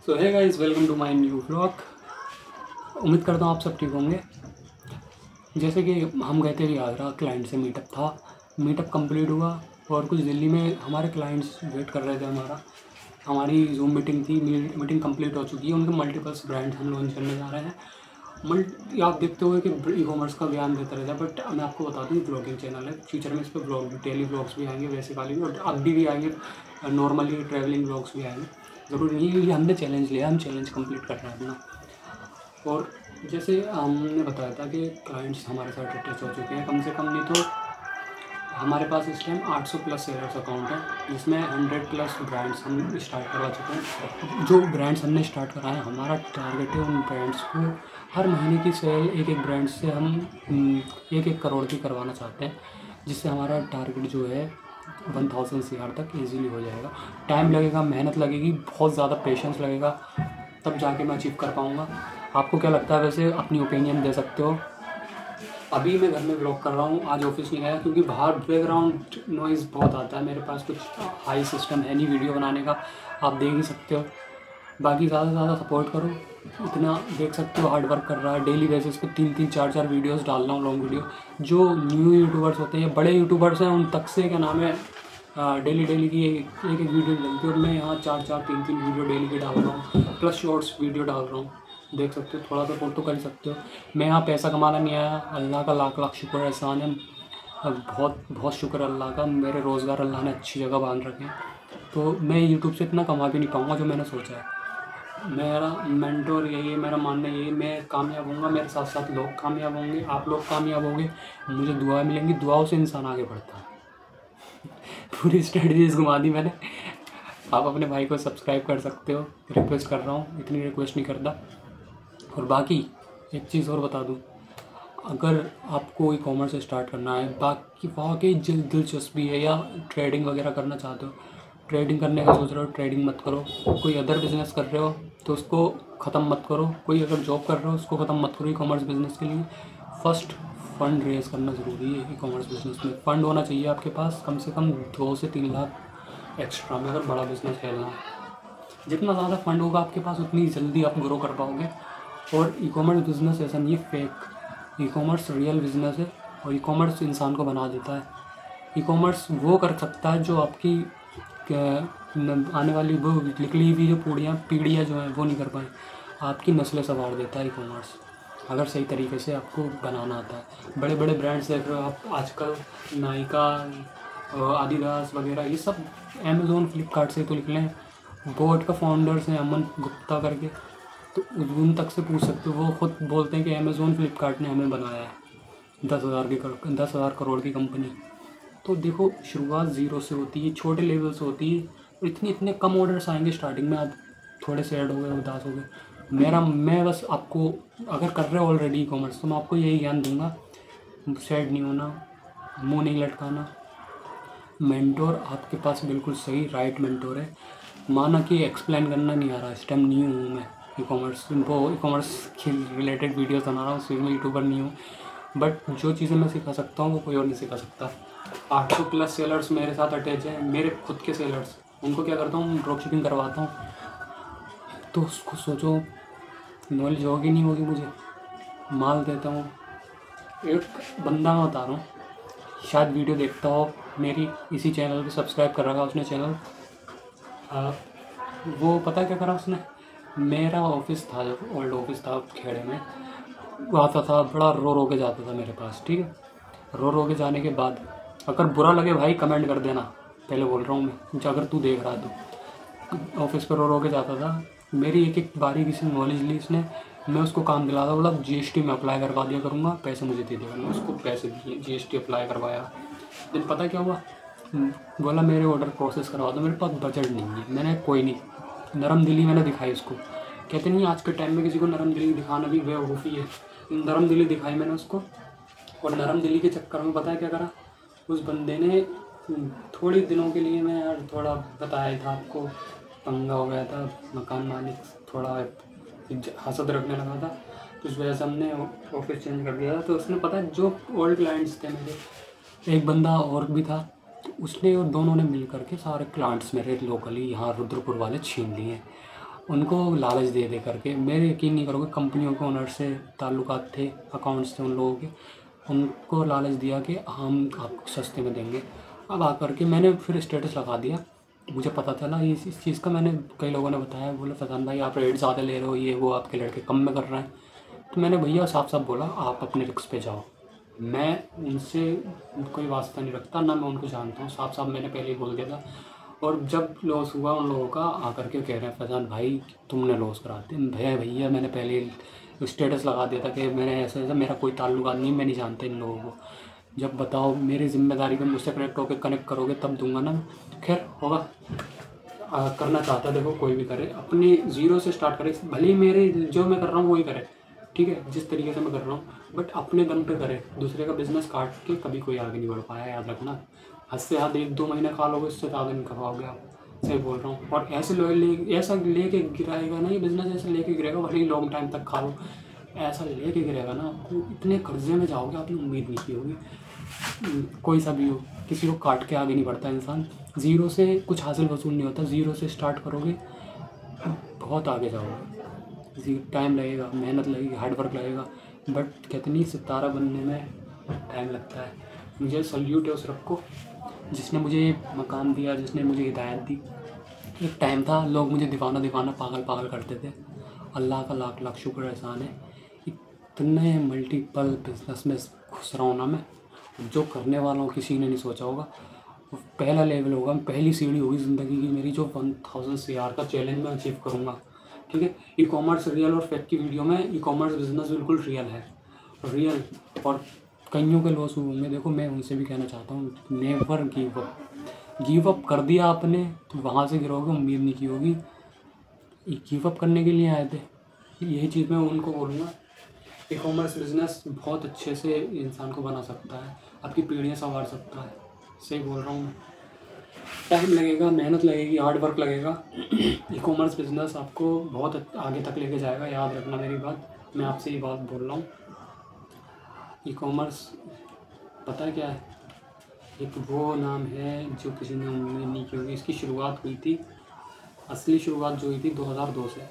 So hey guys, welcome to my new vlog. उम्मीद करता हूँ आप सब ठीक होंगे। जैसे कि हम गए थे आगरा, क्लाइंट से मीटअप था। मीटअप कंप्लीट हुआ और कुछ दिल्ली में हमारे क्लाइंट्स वेट कर रहे थे। हमारी जूम मीटिंग थी। मीटिंग कंप्लीट हो चुकी है। उनके मल्टीपल्स ब्रांड्स हम लॉन्च करने जा रहे हैं। आप देखते हो कि ई कॉमर्स का ज्ञान देता रहता है, बट मैं आपको बता दूँ ब्लॉगिंग चैनल है। फ्यूचर में इस पर ब्लॉग डेली ब्लॉग्स भी आएंगे, वैसे वाले भी, और अभी भी आएंगे। नॉर्मली ट्रैवलिंग ब्लॉग्स भी आएंगे। ज़रूरी नहीं है। ये हमने चैलेंज लिया, हम चैलेंज कंप्लीट कर रहे हैं अपना। और जैसे हमने बताया था कि क्लाइंट्स हमारे साथ अटैच हो चुके हैं, कम से कम नहीं तो हमारे पास इस टाइम 800 प्लस सेलर्स अकाउंट है, जिसमें 100 प्लस ब्रांड्स हम स्टार्ट करवा चुके हैं। जो ब्रांड्स हमने स्टार्ट कराए हैं, हमारा टारगेट है उन ब्रांड्स को हर महीने की सेल एक एक ब्रांड से हम 1-1 करोड़ की करवाना चाहते हैं, जिससे हमारा टारगेट जो है 1000 CR तक ईजीली हो जाएगा। टाइम लगेगा, मेहनत लगेगी, बहुत ज़्यादा पेशेंस लगेगा, तब जाके मैं अचीव कर पाऊँगा। आपको क्या लगता है? वैसे अपनी ओपिनियन दे सकते हो। अभी मैं घर में व्लॉग कर रहा हूँ, आज ऑफिस नहीं गया क्योंकि बाहर बैकग्राउंड नॉइज़ बहुत आता है। मेरे पास कुछ हाई सिस्टम है नहीं वीडियो बनाने का, आप देख ही सकते हो। बाकी ज़्यादा से ज़्यादा सपोर्ट करो। इतना देख सकते हो हार्ड वर्क कर रहा है, डेली बेसिस पे 3-3, 4-4 वीडियोस डाल रहा हूँ, लॉन्ग वीडियो। जो न्यू यूट्यूबर्स होते हैं, बड़े यूट्यूबर्स हैं, उन तक से क्या नाम है डेली की एक वीडियो डलती है, और मैं यहाँ 4-4, 3-3 वीडियो डेली की डाल रहा हूँ, प्लस शॉर्ट्स वीडियो डाल रहा हूँ। देख सकते हो, थोड़ा सपोर्ट तो कर ही सकते हो। मैं यहाँ पैसा कमाना नहीं आया, अल्लाह का लाख लाख शुक्र एहसान है। बहुत बहुत शुक्र अल्लाह का, मेरे रोज़गार अल्लाह ने अच्छी जगह बांध रखे हैं। तो मैं यूट्यूब से इतना कमा भी नहीं पाऊँगा जो मैंने सोचा है। मेरा मेंटोर यही है, मेरा मानना यही है, मैं कामयाब होऊंगा, मेरे साथ साथ लोग कामयाब होंगे, आप लोग कामयाब होंगे, मुझे दुआ मिलेंगी। दुआओं से इंसान आगे बढ़ता है। पूरी स्ट्रेटजीज घुमा दी मैंने। आप अपने भाई को सब्सक्राइब कर सकते हो, रिक्वेस्ट कर रहा हूँ, इतनी रिक्वेस्ट नहीं करता। और बाकी एक चीज़ और बता दूँ, अगर आपको ई कॉमर्स स्टार्ट करना है, बाकी वाकई दिलचस्पी है, या ट्रेडिंग वगैरह करना चाहते हो, ट्रेडिंग करने का सोच रहे हो, ट्रेडिंग मत करो। कोई अदर बिजनेस कर रहे हो तो उसको ख़त्म मत करो। कोई अगर जॉब कर रहे हो उसको ख़त्म मत करो। ई कॉमर्स बिजनेस के लिए फर्स्ट फंड रेज करना ज़रूरी है। ई कॉमर्स बिजनेस में फ़ंड होना चाहिए आपके पास, कम से कम 2 से 3 लाख एक्स्ट्रा में, अगर बड़ा बिजनेस फैलना है। जितना ज़्यादा फंड होगा आपके पास, उतनी जल्दी आप ग्रो कर पाओगे। और ई कॉमर्स बिजनेस ऐसा नहीं है fake, e commerce real business है, और ई कॉमर्स इंसान को बना देता है। ई कॉमर्स वो कर सकता है जो आपकी आने वाली वो निकली हुई जो पीढ़ियाँ जो हैं वो नहीं कर पाए। आपकी नस्लें संवार देता है ई कॉमर्स, अगर सही तरीके से आपको बनाना आता है। बड़े बड़े ब्रांड्स देख रहे हो आप आजकल, नायका, आदिदास वगैरह, ये सब अमेज़ोन फ्लिपकार्ट से तो निकले हैं। बोट का फाउंडर्स हैं अमन गुप्ता करके, तो उन तक से पूछ सकते हो। वो खुद बोलते हैं कि अमेज़ोन फ्लिपकार्ट ने हमें बनाया है 10,000 करोड़ की कंपनी। तो देखो, शुरुआत ज़ीरो से होती है, छोटे लेवल से होती है, और इतने कम ऑर्डर्स आएंगे स्टार्टिंग में, आप थोड़े सैड हो गए, उदास हो गए। मैं बस आपको, अगर कर रहे हो ऑलरेडी ई कॉमर्स, तो मैं आपको यही ज्ञान दूंगा, सैड नहीं होना, मुंह नहीं लटकाना। मेंटोर आपके पास बिल्कुल सही राइट मेंटोर है। माना कि एक्सप्लेन करना नहीं आ रहा, इस टाइम न्यू हूँ मैं ई कॉमर्स के रिलेटेड वीडियोस बना रहा हूँ, इसलिए मैं यूट्यूबर नहीं हूँ, बट जो चीज़ें मैं सिखा सकता हूँ वो कोई और नहीं सिखा सकता। 800 प्लस सेलर्स मेरे साथ अटैच हैं, मेरे खुद के सेलर्स। उनको क्या करता हूँ, ड्रॉप शिपिंग करवाता हूँ। तो उसको सोचो, नॉलेज होगी नहीं होगी, मुझे माल देता हूँ। एक बंदा मैं बता रहा हूँ, शायद वीडियो देखता हो मेरी, इसी चैनल पे सब्सक्राइब कर रखा उसने चैनल। वो पता क्या करा उसने, मेरा ऑफिस था, जो ओल्ड ऑफिस था खेड़े में, वो आता था, बड़ा रो रो के जाता था मेरे पास, ठीक है। रो रो के जाने के बाद, अगर बुरा लगे भाई कमेंट कर देना, पहले बोल रहा हूँ मैं, अगर तू देख रहा है तो। ऑफिस पर रो रो के जाता था, मेरी एक एक बारीकी से नॉलेज ली इसने, मैं उसको काम दिलाता, बोला GST में अप्लाई करवा दिया करूँगा, पैसे मुझे दे देगा। मैं उसको पैसे दिए, GST अप्लाई करवाया। दिन पता क्या हुआ, बोला मेरे ऑर्डर प्रोसेस करवा दो, मेरे पास बजट नहीं है। मैंने कोई नहीं, नरम दिली मैंने दिखाई उसको। कहते नहीं आज के टाइम में किसी को नरम दिली दिखाना भी बेवकूफ़ी है। नरम दिली दिखाई मैंने उसको, और नरम दिली के चक्कर में पता है क्या करा, उस बंदे ने थोड़ी दिनों के लिए, मैं यार थोड़ा बताया था आपको, पंगा हो गया था, मकान मालिक थोड़ा हसद रखने लगा था, तो इस वजह से हमने ऑफिस चेंज कर दिया था। तो उसने पता है, जो ओल्ड क्लाइंट्स थे मेरे, एक बंदा और भी था, तो उसने और दोनों ने मिल करके सारे क्लाइंट्स मेरे लोकली यहाँ रुद्रपुर वाले छीन लिए। उनको लालच दे दे करके, मेरे यकीन नहीं करोगे, कंपनियों के ओनर से ताल्लुकात थे, अकाउंट्स थे उन लोगों के, उनको लालच दिया कि हम आपको सस्ते में देंगे। अब आकर के मैंने फिर स्टेटस लगा दिया, मुझे पता चला इस चीज़ का, मैंने कई लोगों ने बताया, बोले फैज़ान भाई आप रेट ज़्यादा ले रहे हो, ये वो आपके लड़के कम में कर रहे हैं। तो मैंने भैया साफ साफ बोला आप अपने रिस्क पे जाओ, मैं उनसे कोई वास्ता नहीं रखता, ना मैं उनको जानता हूँ, साफ साफ मैंने पहले ही बोल दिया था। और जब लॉस हुआ उन लोगों का, आकर के कह रहे हैं फैज़ान भाई तुमने लॉस कराते। भैया मैंने पहले ही स्टेटस लगा दिया था कि मैंने ऐसा ऐसा, मेरा कोई ताल्लुकात नहीं, मैं नहीं जानता इन लोगों को, जब बताओ मेरी जिम्मेदारी पे मुझसे कनेक्ट करोगे तब दूंगा ना। खैर होगा, करना चाहता है देखो कोई भी करे, अपनी ज़ीरो से स्टार्ट करे, भले ही मेरे जो मैं कर रहा हूँ वही करे, ठीक है, जिस तरीके से मैं कर रहा हूँ, बट अपने दम पे करे। दूसरे का बिजनेस काट के कभी कोई आगे नहीं बढ़ पाया, याद रखना। हद से हद 1-2 महीने खा लोगे, उससे ज़्यादा नहीं कर पाओगे आप, सही बोल रहा हूँ। और ऐसे ऐसा लेके गिराएगा ना ये बिज़नेस, ऐसे लेके गिरेगा, भले ही लॉन्ग टाइम तक खा लो, ऐसा लेके गिरेगा ना, आपको इतने कर्जे में जाओगे आपने उम्मीद नहीं की होगी। कोई सा भी हो, किसी को काट के आगे नहीं बढ़ता इंसान, ज़ीरो से कुछ हासिल वसूल नहीं होता, ज़ीरो से स्टार्ट करोगे बहुत आगे जाओगे। टाइम लगेगा, मेहनत लगेगी, हार्ड वर्क लगेगा, बट कितनी सितारा बनने में टाइम लगता है। मुझे सल्यूट है उस रब को जिसने मुझे मकाम दिया, जिसने मुझे हिदायत दी। एक टाइम था लोग मुझे दीवाना दीवाना पागल पागल करते थे, अल्लाह का लाख लाख शुक्र एहसान है, इतने मल्टीपल बिजनेस में घुस रहा हूँ ना मैं, जो करने वाला हूँ किसी ने नहीं सोचा होगा। पहला लेवल होगा, पहली सीढ़ी होगी ज़िंदगी की मेरी, जो 1000 CR का चैलेंज मैं अचीव करूँगा, ठीक है। ई कॉमर्स रियल और फेक की वीडियो में, ई कॉमर्स बिजनेस बिल्कुल रियल, और कईयों के लॉस हुए होंगे, देखो मैं उनसे भी कहना चाहता हूँ, नेवर गिव अप कर दिया आपने तो वहाँ से गिरोगे, उम्मीद नहीं की होगी। गिव अप करने के लिए आए थे, यही चीज़ मैं उनको बोलूँगा। ई कॉमर्स बिजनेस बहुत अच्छे से इंसान को बना सकता है, आपकी पीढ़ियाँ संवार सकता है, सही बोल रहा हूँ मैं। टाइम लगेगा, मेहनत लगेगी, हार्ड वर्क लगेगा। ई कॉमर्स बिजनेस आपको बहुत आगे तक लेके जाएगा, याद रखना मेरी बात, मैं आपसे ये बात बोल रहा हूँ। ई कॉमर्स पता है क्या है, एक वो नाम है जो किसी ने उम्मीद नहीं की होगी। इसकी शुरुआत हुई थी, असली शुरुआत जो हुई थी 2002 से,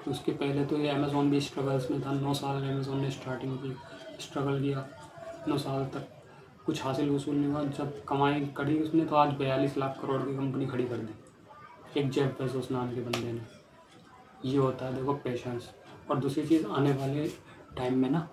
उसके पहले तो ये अमेज़ॉन भी स्ट्रगल्स में था। 9 साल अमेज़ॉन ने स्टार्टिंग की, स्ट्रगल किया 9 साल तक, कुछ हासिल वसूल नहीं हुआ। जब कमाई करी उसने तो आज 42 लाख करोड़ की कंपनी खड़ी कर दी एक जेफ बेज़ोस नाम के बंदे ने। ये होता है देखो पेशेंस। और दूसरी चीज़, आने वाले टाइम में ना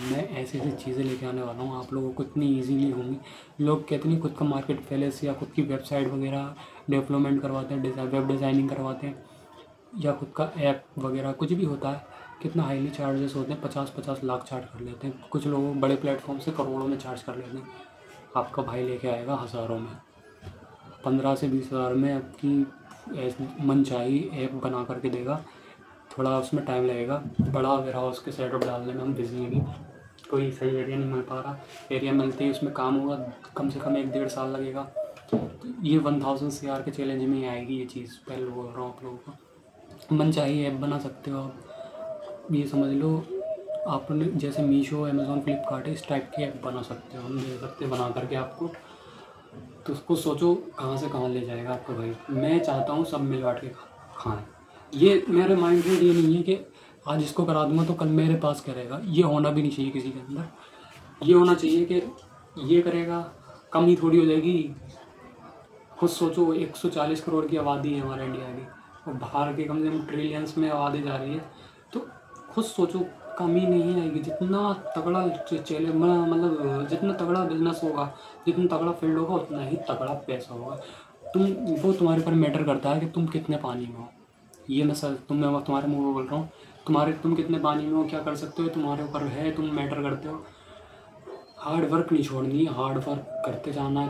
मैं ऐसी ऐसी चीज़ें लेके आने वाला हूँ, आप लोगों को इतनी ईजीली होंगी। लोग कहते नहीं खुद का मार्केट प्लेस या खुद की वेबसाइट वगैरह डेवलपमेंट करवाते हैं, वेब डिज़ाइनिंग करवाते हैं, या खुद का ऐप वगैरह कुछ भी होता है, कितना हाईली चार्जेस होते हैं, 50-50 लाख चार्ज कर लेते हैं। कुछ लोग बड़े प्लेटफॉर्म से करोड़ों में चार्ज कर लेते हैं। आपका भाई लेके आएगा हज़ारों में, 15 से 20 हज़ार में आपकी मनचाही ऐप बना करके देगा। थोड़ा उसमें टाइम लगेगा, बड़ा वेयर हाउस के सेटअप डालने में हम बिजी हैं, कोई सही एरिया नहीं मिल पा रहा, एरिया मिलते ही उसमें काम होगा, कम से कम 1-1.5 साल लगेगा। ये 1000 CR के चैलेंज में ही आएगी ये चीज़, पहले बोल रहा हूँ आप लोगों को। मन चाहिए ऐप बना सकते हो आप, ये समझ लो आपने जैसे मीशो, अमेज़ॉन, फ्लिपकार्ट है, इस टाइप की ऐप बना सकते हो, हम दे सकते हैं बना करके आपको। तो उसको सोचो कहाँ से कहाँ ले जाएगा आपका भाई। मैं चाहता हूँ सब मिल बांट के खाएँ, ये मेरे माइंड में ये नहीं है कि आज इसको करा दूंगा तो कल मेरे पास करेगा, ये होना भी नहीं चाहिए किसी के अंदर। ये होना चाहिए कि ये करेगा, कमी थोड़ी हो जाएगी। खुद सोचो 140 करोड़ की आबादी है हमारे इंडिया की, और बाहर के कम से कम ट्रिलियंस में आबादी जा रही है, तो खुद सोचो कमी नहीं आएगी। जितना तगड़ा चैलेंज, मतलब जितना तगड़ा बिजनेस होगा, जितना तगड़ा फील्ड होगा, उतना ही तगड़ा पैसा होगा। वो तुम्हारे ऊपर मैटर करता है कि तुम कितने पानी में हो। ये मैं तुम्हारे मुँह में बोल रहा हूँ, तुम कितने पानी में हो, क्या कर सकते हो, तुम्हारे ऊपर है, तुम मैटर करते हो। हार्ड वर्क नहीं छोड़नी, हार्ड वर्क करते जाना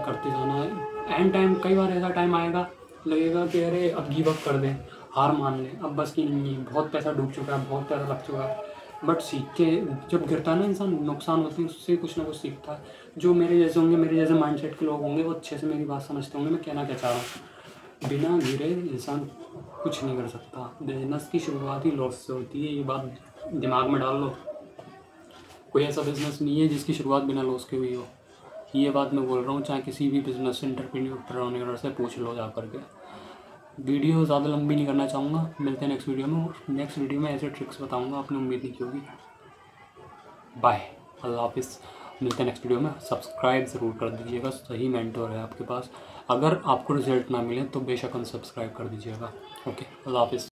है। एंड टाइम, कई बार ऐसा टाइम आएगा लगेगा कि अरे अब गिव अप कर दें, हार मान लें, अब बस की नहीं है, बहुत पैसा डूब चुका है, बहुत पैसा लग चुका है। बट सीख के जब गिरता है ना इंसान, नुकसान होती है, उससे कुछ ना कुछ सीखता है। जो मेरे जैसे होंगे, मेरे जैसे माइंडसेट के लोग होंगे, वो अच्छे से मेरी बात समझते होंगे मैं कहना क्या चाह रहा हूँ। बिना गिरे इंसान कुछ नहीं कर सकता। बिजनेस की शुरुआत ही लॉस से होती है, ये बात दिमाग में डाल लो। कोई ऐसा बिजनेस नहीं है जिसकी शुरुआत बिना लॉस के हुई हो, ये बात मैं बोल रहा हूँ। चाहे किसी भी बिजनेस एंटरप्रेन्योर से पूछ लो जा करके। वीडियो ज़्यादा लंबी नहीं करना चाहूँगा। मिलते हैं नेक्स्ट वीडियो में, और नेक्स्ट वीडियो में ऐसे ट्रिक्स बताऊँगा आपने उम्मीद नहीं की होगी। बाय, अल्लाह हाफिज़। मिलते हैं नेक्स्ट वीडियो में। सब्सक्राइब ज़रूर कर दीजिएगा, सही मेंटोर है आपके पास। अगर आपको रिजल्ट ना मिले तो बेशक अनसब्सक्राइब कर दीजिएगा। ओके, अल्लाह हाफिज़।